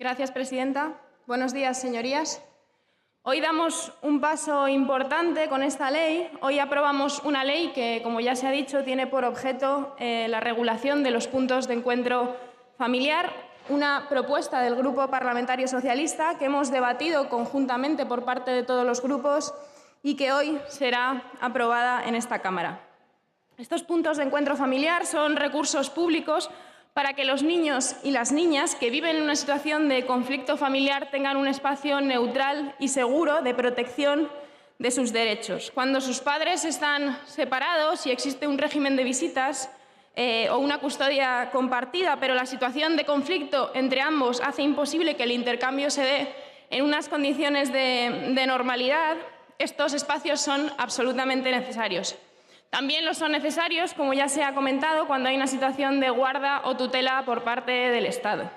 Gracias, presidenta. Buenos días, señorías. Hoy damos un paso importante con esta ley. Hoy aprobamos una ley que, como ya se ha dicho, tiene por objeto la regulación de los puntos de encuentro familiar, una propuesta del Grupo Parlamentario Socialista que hemos debatido conjuntamente por parte de todos los grupos y que hoy será aprobada en esta Cámara. Estos puntos de encuentro familiar son recursos públicos para que los niños y las niñas que viven en una situación de conflicto familiar tengan un espacio neutral y seguro de protección de sus derechos. Cuando sus padres están separados y existe un régimen de visitas o una custodia compartida, pero la situación de conflicto entre ambos hace imposible que el intercambio se dé en unas condiciones de normalidad, estos espacios son absolutamente necesarios. También lo son necesarios, como ya se ha comentado, cuando hay una situación de guarda o tutela por parte del Estado.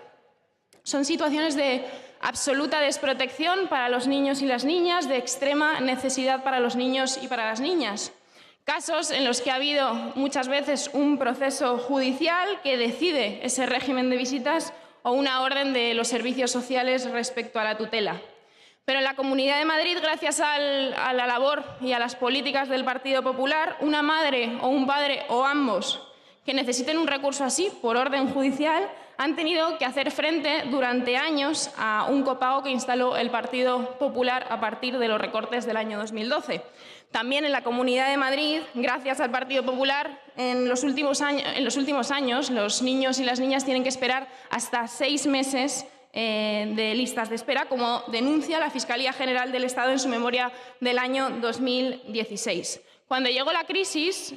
Son situaciones de absoluta desprotección para los niños y las niñas, de extrema necesidad para los niños y para las niñas. Casos en los que ha habido muchas veces un proceso judicial que decide ese régimen de visitas o una orden de los servicios sociales respecto a la tutela. Pero en la Comunidad de Madrid, gracias a la labor y a las políticas del Partido Popular, una madre o un padre o ambos que necesiten un recurso así por orden judicial han tenido que hacer frente durante años a un copago que instaló el Partido Popular a partir de los recortes del año 2012. También en la Comunidad de Madrid, gracias al Partido Popular, en los últimos años los niños y las niñas tienen que esperar hasta 6 meses de listas de espera, como denuncia la Fiscalía General del Estado en su memoria del año 2016. Cuando llegó la crisis,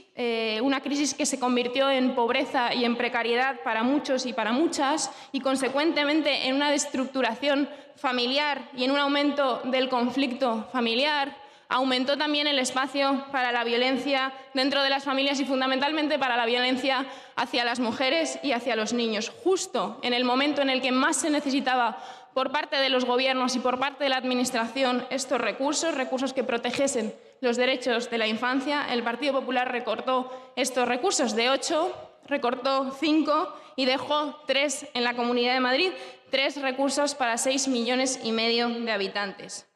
una crisis que se convirtió en pobreza y en precariedad para muchos y para muchas, y consecuentemente en una desestructuración familiar y en un aumento del conflicto familiar, aumentó también el espacio para la violencia dentro de las familias y fundamentalmente para la violencia hacia las mujeres y hacia los niños, justo en el momento en el que más se necesitaba por parte de los gobiernos y por parte de la Administración estos recursos que protegiesen los derechos de la infancia. El Partido Popular recortó estos recursos de 8, recortó 5 y dejó 3 en la Comunidad de Madrid, 3 recursos para 6,5 millones de habitantes.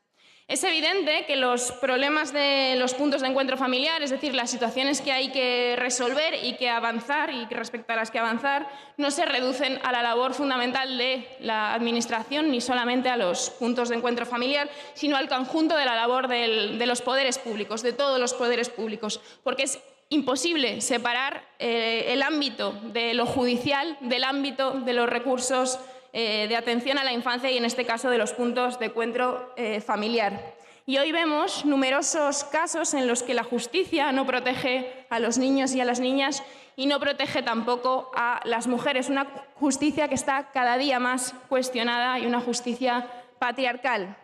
Es evidente que los problemas de los puntos de encuentro familiar, es decir, las situaciones que hay que resolver y que avanzar y respecto a las que avanzar, no se reducen a la labor fundamental de la Administración ni solamente a los puntos de encuentro familiar, sino al conjunto de la labor de los poderes públicos, de todos los poderes públicos, porque es imposible separar el ámbito de lo judicial del ámbito de los recursos de atención a la infancia y, en este caso, de los puntos de encuentro familiar. Y hoy vemos numerosos casos en los que la justicia no protege a los niños y a las niñas y no protege tampoco a las mujeres. Una justicia que está cada día más cuestionada y una justicia patriarcal.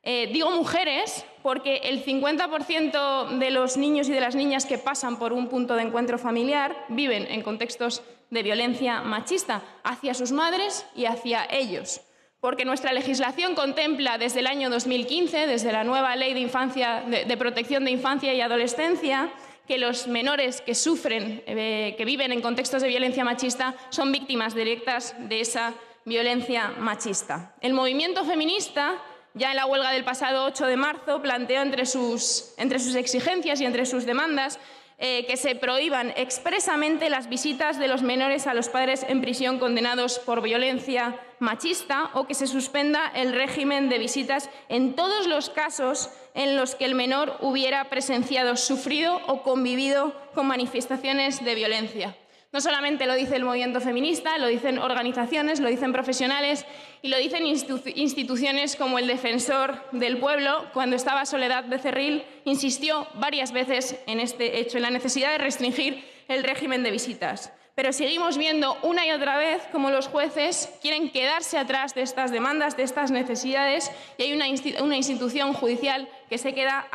Digo mujeres porque el 50% de los niños y de las niñas que pasan por un punto de encuentro familiar viven en contextos de violencia machista hacia sus madres y hacia ellos. Porque nuestra legislación contempla desde el año 2015, desde la nueva Ley de Protección de Infancia y Adolescencia, que los menores que sufren, que viven en contextos de violencia machista, son víctimas directas de esa violencia machista. El movimiento feminista, ya en la huelga del pasado 8 de marzo, planteó entre sus exigencias y entre sus demandas que se prohíban expresamente las visitas de los menores a los padres en prisión condenados por violencia machista o que se suspenda el régimen de visitas en todos los casos en los que el menor hubiera presenciado, sufrido o convivido con manifestaciones de violencia. No solamente lo dice el movimiento feminista, lo dicen organizaciones, lo dicen profesionales y lo dicen instituciones como el Defensor del Pueblo. Cuando estaba Soledad Becerril, insistió varias veces en este hecho, en la necesidad de restringir el régimen de visitas. Pero seguimos viendo una y otra vez cómo los jueces quieren quedarse atrás de estas demandas, de estas necesidades, y hay una institución judicial que se queda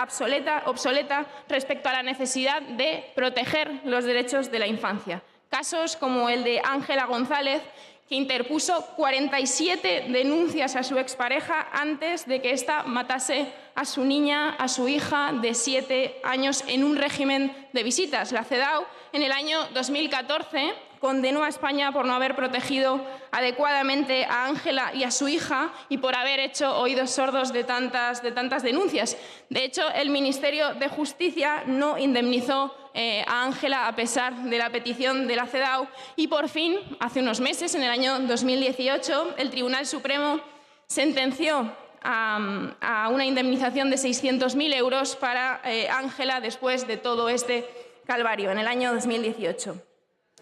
obsoleta respecto a la necesidad de proteger los derechos de la infancia. Casos como el de Ángela González, que interpuso 47 denuncias a su expareja antes de que ésta matase a su niña, a su hija de 7 años en un régimen de visitas. La CEDAW, en el año 2014, condenó a España por no haber protegido adecuadamente a Ángela y a su hija y por haber hecho oídos sordos de tantas denuncias. De hecho, el Ministerio de Justicia no indemnizó a Ángela a pesar de la petición de la CEDAW y por fin, hace unos meses, en el año 2018, el Tribunal Supremo sentenció a una indemnización de 600.000 euros para Ángela después de todo este calvario, en el año 2018.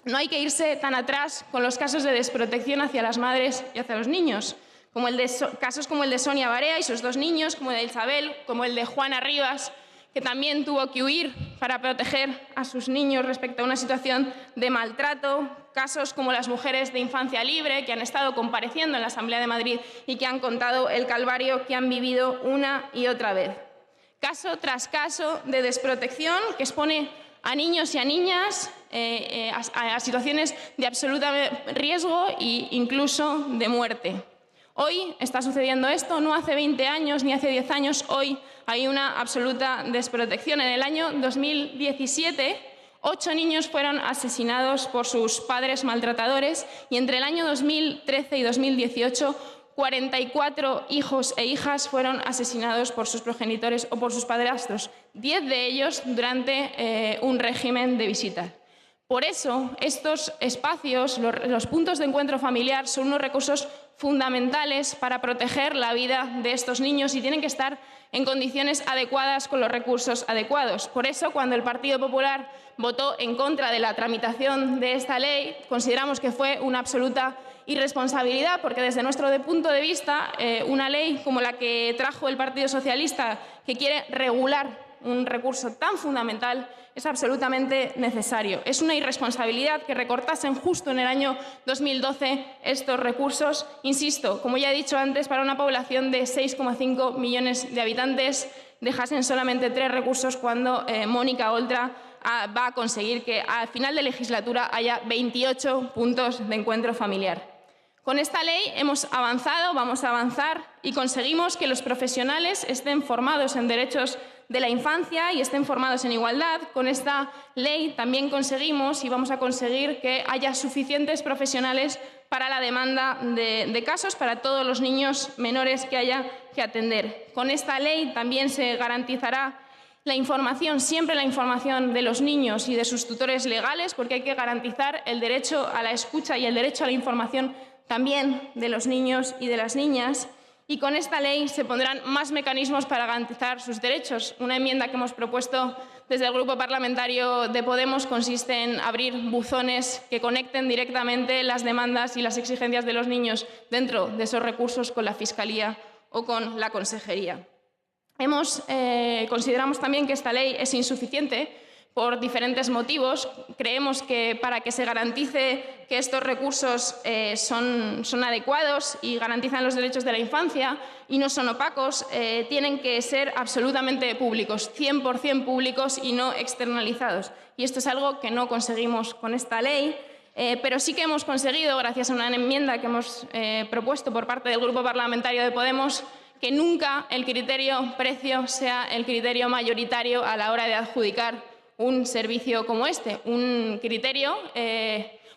No hay que irse tan atrás con los casos de desprotección hacia las madres y hacia los niños, casos como el de Sonia Barea y sus 2 niños, como el de Isabel, como el de Juana Rivas, que también tuvo que huir para proteger a sus niños respecto a una situación de maltrato, casos como las mujeres de Infancia Libre, que han estado compareciendo en la Asamblea de Madrid y que han contado el calvario que han vivido una y otra vez. Caso tras caso de desprotección que expone a niños y a niñas a situaciones de absoluto riesgo e incluso de muerte. Hoy está sucediendo esto, no hace 20 años ni hace 10 años, hoy hay una absoluta desprotección. En el año 2017, 8 niños fueron asesinados por sus padres maltratadores y entre el año 2013 y 2018, 44 hijos e hijas fueron asesinados por sus progenitores o por sus padrastros, 10 de ellos durante un régimen de visitas. Por eso, estos espacios, los puntos de encuentro familiar, son unos recursos fundamentales para proteger la vida de estos niños y tienen que estar en condiciones adecuadas con los recursos adecuados. Por eso, cuando el Partido Popular votó en contra de la tramitación de esta ley, consideramos que fue una absoluta irresponsabilidad, porque desde nuestro punto de vista, una ley como la que trajo el Partido Socialista, que quiere regular un recurso tan fundamental, es absolutamente necesario. Es una irresponsabilidad que recortasen justo en el año 2012 estos recursos, insisto, como ya he dicho antes, para una población de 6,5 millones de habitantes, dejasen solamente 3 recursos cuando Mónica Oltra va a conseguir que al final de legislatura haya 28 puntos de encuentro familiar. Con esta ley hemos avanzado, vamos a avanzar y conseguimos que los profesionales estén formados en derechos de la infancia y estén formados en igualdad. Con esta ley también conseguimos y vamos a conseguir que haya suficientes profesionales para la demanda de casos para todos los niños menores que haya que atender. Con esta ley también se garantizará la información, siempre la información de los niños y de sus tutores legales, porque hay que garantizar el derecho a la escucha y el derecho a la información también de los niños y de las niñas. Y con esta ley se pondrán más mecanismos para garantizar sus derechos. Una enmienda que hemos propuesto desde el Grupo Parlamentario de Podemos consiste en abrir buzones que conecten directamente las demandas y las exigencias de los niños dentro de esos recursos con la Fiscalía o con la Consejería. Consideramos también que esta ley es insuficiente por diferentes motivos. Creemos que para que se garantice que estos recursos son adecuados y garantizan los derechos de la infancia y no son opacos, tienen que ser absolutamente públicos, 100% públicos y no externalizados. Y esto es algo que no conseguimos con esta ley, pero sí que hemos conseguido, gracias a una enmienda que hemos propuesto por parte del Grupo Parlamentario de Podemos, que nunca el criterio precio sea el criterio mayoritario a la hora de adjudicar un servicio como este, un criterio,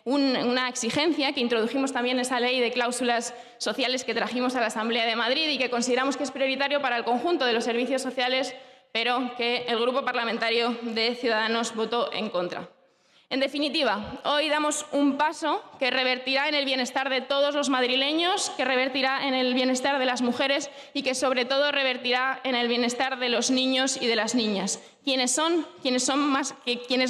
una exigencia que introdujimos también en esa ley de cláusulas sociales que trajimos a la Asamblea de Madrid y que consideramos que es prioritario para el conjunto de los servicios sociales, pero que el Grupo Parlamentario de Ciudadanos votó en contra. En definitiva, hoy damos un paso que revertirá en el bienestar de todos los madrileños, que revertirá en el bienestar de las mujeres y que sobre todo revertirá en el bienestar de los niños y de las niñas, quienes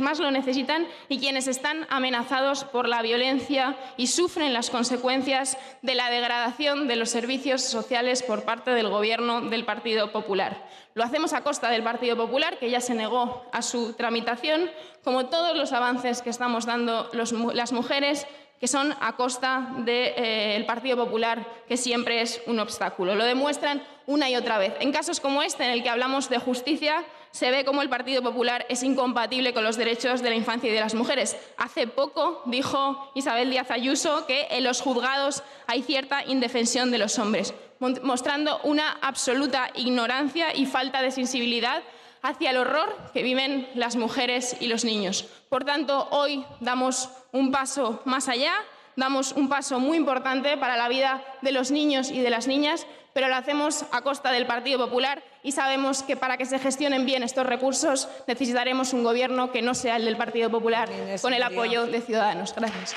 más lo necesitan y quienes están amenazados por la violencia y sufren las consecuencias de la degradación de los servicios sociales por parte del Gobierno del Partido Popular. Lo hacemos a costa del Partido Popular, que ya se negó a su tramitación, como todos los avances que estamos dando las mujeres, que son a costa del Partido Popular, que siempre es un obstáculo. Lo demuestran una y otra vez. En casos como este, en el que hablamos de justicia, se ve cómo el Partido Popular es incompatible con los derechos de la infancia y de las mujeres. Hace poco dijo Isabel Díaz Ayuso que en los juzgados hay cierta indefensión de los hombres, mostrando una absoluta ignorancia y falta de sensibilidad hacia el horror que viven las mujeres y los niños. Por tanto, hoy damos un paso más allá, damos un paso muy importante para la vida de los niños y de las niñas, pero lo hacemos a costa del Partido Popular y sabemos que para que se gestionen bien estos recursos necesitaremos un gobierno que no sea el del Partido Popular, con el apoyo de Ciudadanos. Gracias.